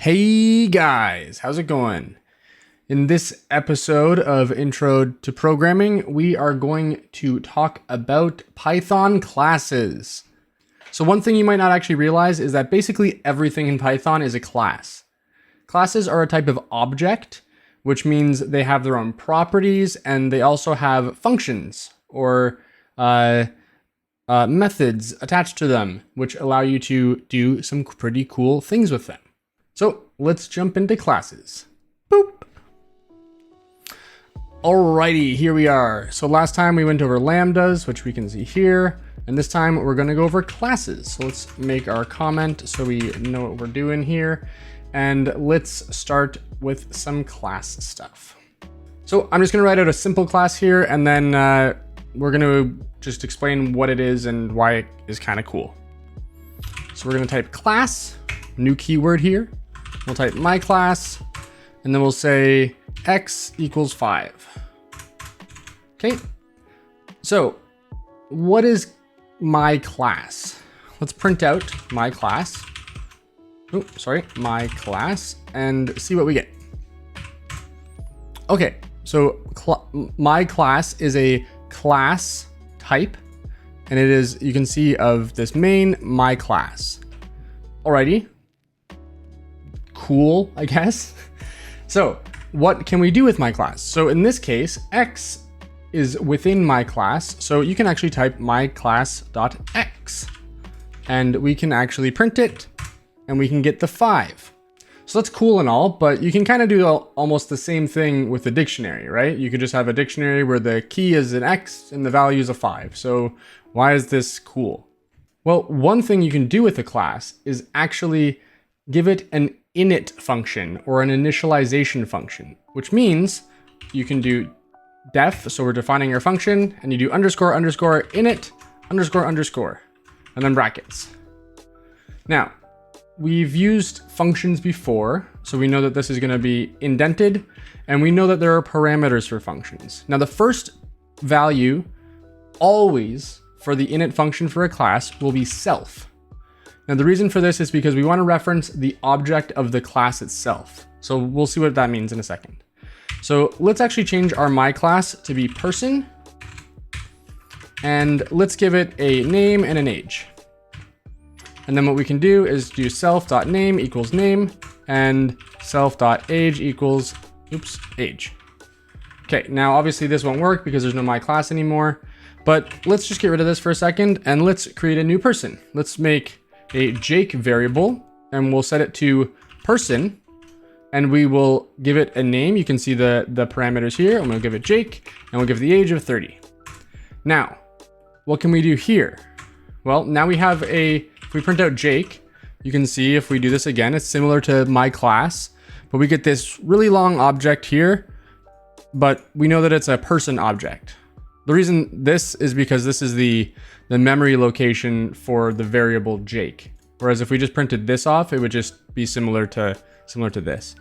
Hey guys, how's it going? In this episode of Intro to Programming, we are going to talk about Python classes. So one thing you might not actually realize is that basically everything in Python is a class. Classes are a type of object, which means they have their own properties and they also have functions or methods attached to them, which allow you to do some pretty cool things with them. So let's jump into classes. Boop. Alrighty, here we are. So last time we went over lambdas, which we can see here. And this time we're gonna go over classes. So let's make our comment so we know what we're doing here. And let's start with some class stuff. So I'm just gonna write out a simple class here and then we're gonna just explain what it is and why it is kind of cool. So we're gonna type class, new keyword here. We'll type my class, and then we'll say x equals 5. Okay, so what is my class? Let's print out my class. Oh, sorry, my class, and see what we get. Okay, so my class is a class type, and it is, you can see of this main my class. Alrighty. Cool, I guess. So what can we do with my class? So in this case, x is within my class. So you can actually type my class.x and we can actually print it and we can get the 5. So that's cool and all, but you can kind of do almost the same thing with a dictionary, right? You could just have a dictionary where the key is an x and the value is a 5. So why is this cool? Well, one thing you can do with a class is actually give it an init function or an initialization function, which means you can do def, so we're defining our function, and you do underscore underscore init underscore underscore, and then brackets. Now, we've used functions before, so we know that this is going to be indented, and we know that there are parameters for functions. Now, the first value always for the init function for a class will be self. Now, the reason for this is because we want to reference the object of the class itself. So we'll see what that means in a second. So let's actually change our my class to be person. And let's give it a name and an age. And then what we can do is do self.name equals name and self.age equals, age. Okay, now obviously this won't work because there's no my class anymore, but let's just get rid of this for a second and let's create a new person. Let's make a Jake variable and we'll set it to person and we will give it a name. You can see the parameters here. I'm going to give it Jake and we'll give the age of 30. Now, what can we do here? Well, now we have if we print out Jake, you can see if we do this again, it's similar to my class, but we get this really long object here, but we know that it's a person object. The reason this is because this is the memory location for the variable Jake. Whereas if we just printed this off, it would just be similar to this.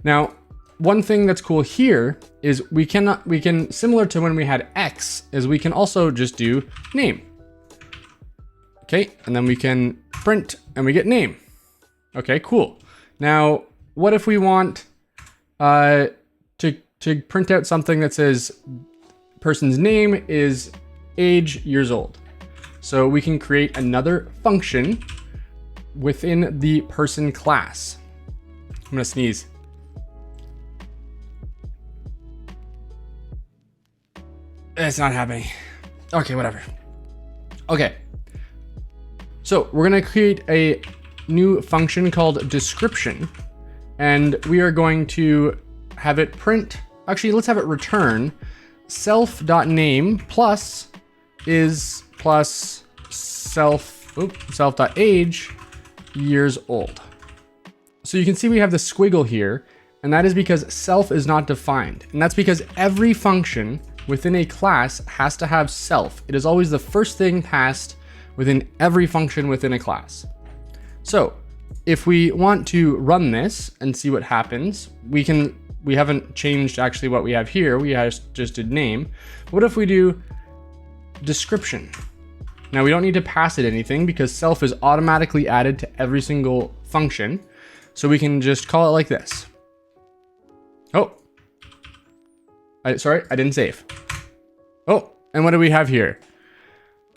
Now, one thing that's cool here is we can similar to when we had X, is we can also just do name. Okay, and then we can print and we get name. Okay, cool. Now, what if we want to print out something that says person's name is age years old. So we can create another function within the person class. I'm gonna sneeze. It's not happening. Okay, whatever. Okay. So we're gonna create a new function called description, and we are going to have it print, actually let's have it return self.name plus is plus self.age years old. So you can see we have the squiggle here, and that is because self is not defined. And that's because every function within a class has to have self. It is always the first thing passed within every function within a class. So if we want to run this and see what happens, we haven't changed actually what we have here. We just did name. What if we do description? Now we don't need to pass it anything because self is automatically added to every single function. So we can just call it like this. Oh, sorry, I didn't save. Oh, and what do we have here?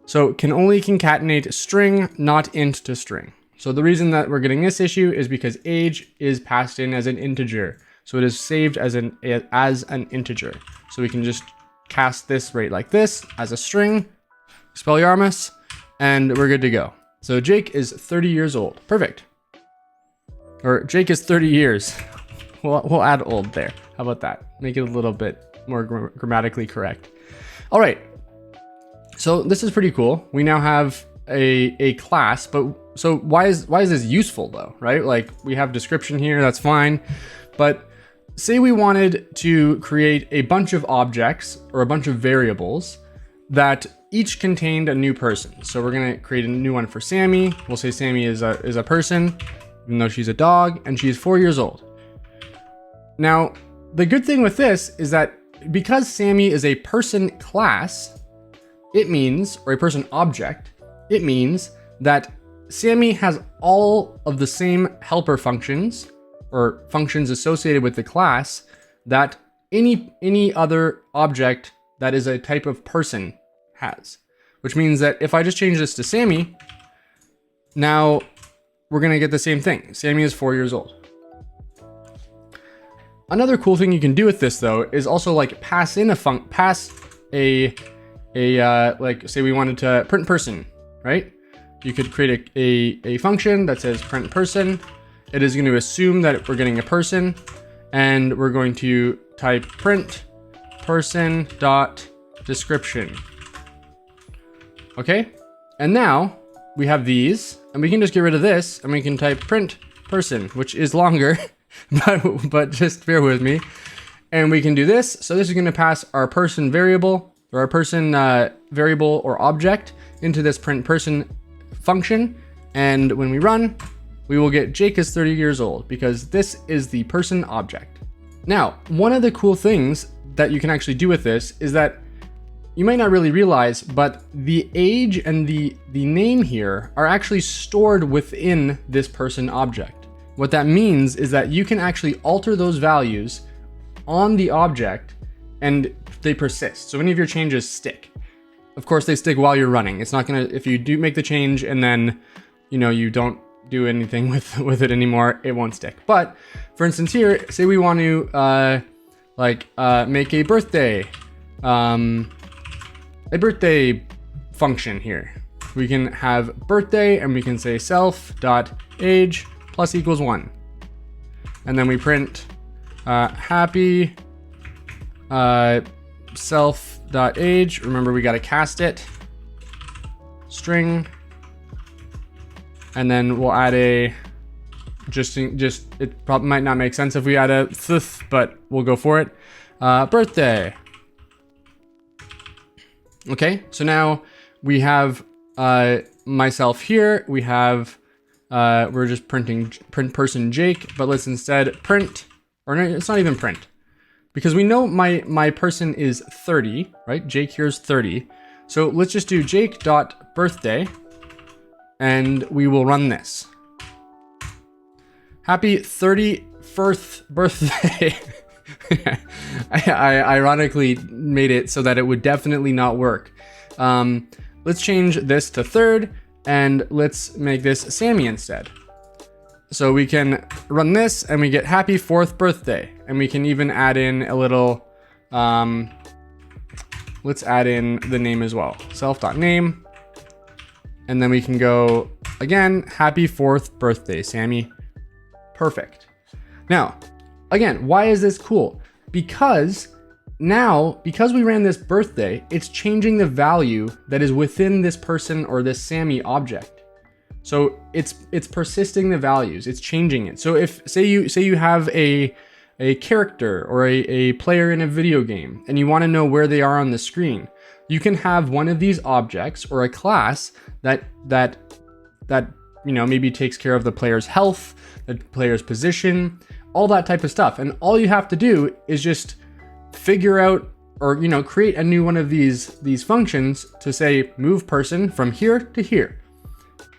So can only concatenate string, not int to string. So the reason that we're getting this issue is because age is passed in as an integer. So it is saved as an integer. So we can just cast this right like this as a string, Expelliarmus, and we're good to go. So Jake is 30 years old. Perfect. Or Jake is 30 years. We'll add old there. How about that? Make it a little bit more grammatically correct. All right. So this is pretty cool. We now have a class, but so why is this useful though, right? Like we have description here, that's fine. But say we wanted to create a bunch of objects or a bunch of variables that each contained a new person. So we're gonna create a new one for Sammy. We'll say Sammy is a person, even though she's a dog, and she's 4 years old. Now, the good thing with this is that because Sammy is a person class, it means, or a person object, it means that Sammy has all of the same helper functions or functions associated with the class that any other object that is a type of person has. Which means that if I just change this to Sammy, now we're gonna get the same thing. Sammy is 4 years old. Another cool thing you can do with this though is also like pass in like say we wanted to print person, right? You could create a function that says print person. It is going to assume that we're getting a person, and we're going to type print person dot description. Okay, and now we have these, and we can just get rid of this, and we can type print person, which is longer, but just bear with me. And we can do this. So this is going to pass our person variable or our person variable or object into this print person function. And when we run, we will get Jake is 30 years old because this is the person object. Now, one of the cool things that you can actually do with this is that you might not really realize, but the age and the name here are actually stored within this person object. What that means is that you can actually alter those values on the object and they persist. So any of your changes stick. Of course, they stick while you're running. It's not gonna, if you do make the change and then, you don't do anything with it anymore, it won't stick. But for instance here, say we want to make a birthday function here. We can have birthday and we can say self.age plus equals 1. And then we print happy self.age. Remember, we got to cast it string, and then we'll add a it probably might not make sense if we add a th, but we'll go for it. Birthday. Okay, so now we have myself here. We have we're just printing print person Jake, but let's instead print, or no, it's not even print, because we know my person is 30, right? Jake here is 30. So let's just do Jake.birthday, and we will run this. Happy 31st birthday. I ironically made it so that it would definitely not work. Let's change this to third, and let's make this Sammy instead. So we can run this and we get happy 4th birthday, and we can even add in a little, let's add in the name as well, self.name. And then we can go again, happy 4th birthday, Sammy. Perfect. Now, again, why is this cool? Because we ran this birthday, it's changing the value that is within this person or this Sammy object. So it's persisting the values, it's changing it. So if say you have a character or a player in a video game and you want to know where they are on the screen, you can have one of these objects or a class that maybe takes care of the player's health, the player's position, all that type of stuff. And all you have to do is just figure out or create a new one of these functions to say move person from here to here.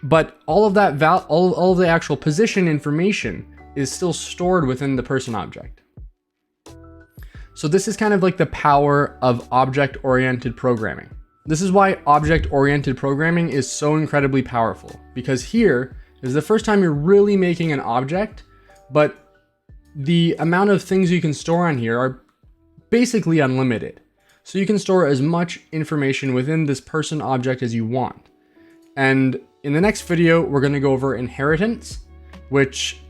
But all of that all of the actual position information is still stored within the person object. So this is kind of like the power of object-oriented programming. This is why object-oriented programming is so incredibly powerful, because here is the first time you're really making an object, but the amount of things you can store on here are basically unlimited. So you can store as much information within this person object as you want. And in the next video, we're going to go over inheritance, which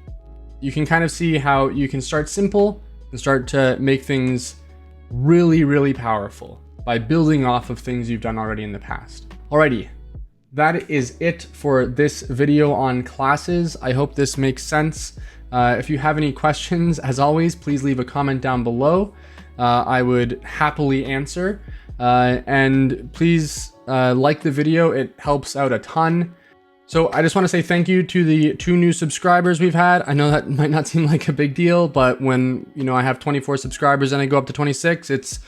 you can kind of see how you can start simple and start to make things really, really powerful by building off of things you've done already in the past. Alrighty, that is it for this video on classes. I hope this makes sense. If you have any questions, as always, please leave a comment down below. I would happily answer. And please like the video, it helps out a ton. So I just want to say thank you to the 2 new subscribers we've had. I know that might not seem like a big deal, but when I have 24 subscribers and I go up to 26, it's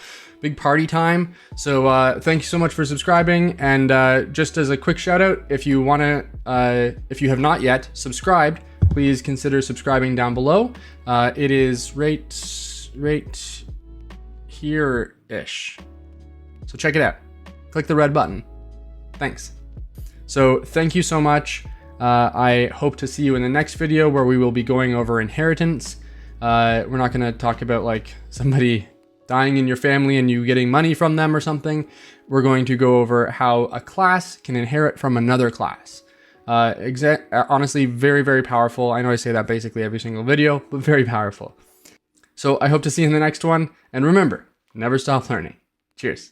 big party time. So thank you so much for subscribing. And just as a quick shout out, if you if you have not yet subscribed, please consider subscribing down below. It is right here-ish. So check it out. Click the red button. Thanks. So thank you so much. I hope to see you in the next video where we will be going over inheritance. We're not going to talk about like somebody dying in your family and you getting money from them or something. We're going to go over how a class can inherit from another class. Honestly, very, very powerful. I know I say that basically every single video, but very powerful. So I hope to see you in the next one. And remember, never stop learning. Cheers.